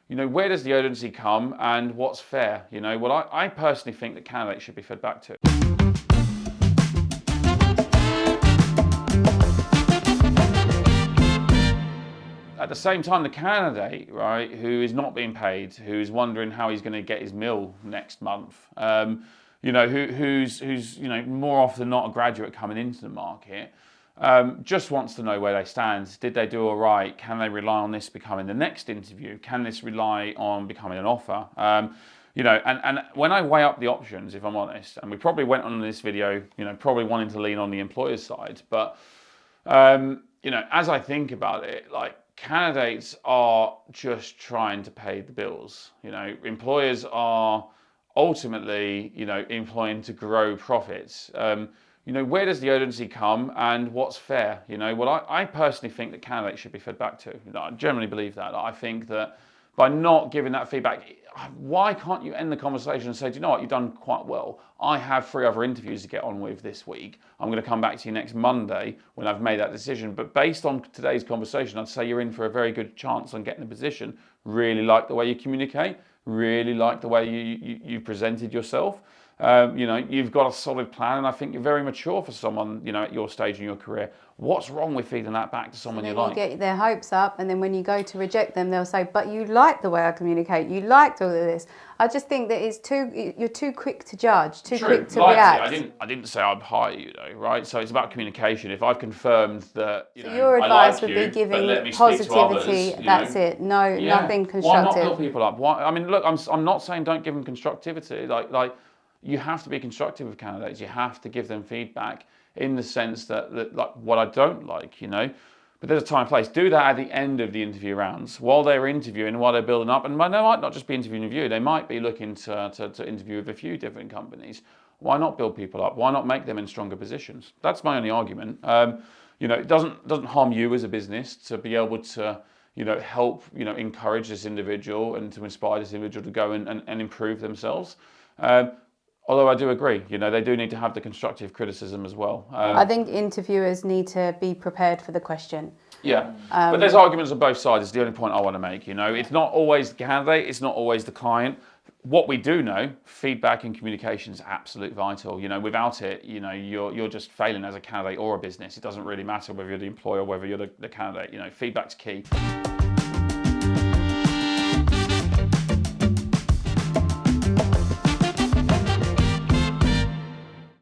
where does the urgency come and what's fair? Well, I personally think that candidates should be fed back to. At the same time, the candidate, right, who is not being paid, who's wondering how he's going to get his meal next month, who's more often than not a graduate coming into the market, just wants to know where they stand. Did they do all right? Can they rely on this becoming the next interview? Can this rely on becoming an offer? And when I weigh up the options, if I'm honest, and we probably went on in this video, probably wanting to lean on the employer's side, but as I think about it, like, candidates are just trying to pay the bills. Employers are ultimately, employing to grow profits. Where does the urgency come and what's fair? Well, I personally think that candidates should be fed back to. I generally believe that. I think that by not giving that feedback, why can't you end the conversation and say, do you know what, you've done quite well. I have 3 other interviews to get on with this week. I'm going to come back to you next Monday when I've made that decision. But based on today's conversation, I'd say you're in for a very good chance on getting the position. Really like the way you communicate. Really like the way you presented yourself. You've got a solid plan, and I think you're very mature for someone, at your stage in your career. What's wrong with feeding that back to someone you like? You get their hopes up, and then when you go to reject them, they'll say, but you like the way I communicate, you liked all of this. I just think that you're too quick to judge, too quick to react. I didn't say I'd hire you though, right? So it's about communication. If I've confirmed that, so your advice would be giving positivity, others, that's it. No, nothing constructive. Why not build people up? Look, I'm not saying don't give them constructivity. Like you have to be constructive with candidates. You have to give them feedback in the sense that like what I don't like, but there's a time and place. Do that at the end of the interview rounds while they're interviewing, while they're building up. And they might not just be interviewing with you. They might be looking to interview with a few different companies. Why not build people up? Why not make them in stronger positions? That's my only argument. It doesn't harm you as a business to be able to help encourage this individual and to inspire this individual to go and improve themselves. Although I do agree, they do need to have the constructive criticism as well. I think interviewers need to be prepared for the question. Yeah, but there's arguments on both sides. It's the only point I want to make. It's not always the candidate, it's not always the client. What we do know, feedback and communication is absolute vital. Without it, you're just failing as a candidate or a business. It doesn't really matter whether you're the employer or whether you're the candidate. Feedback's key.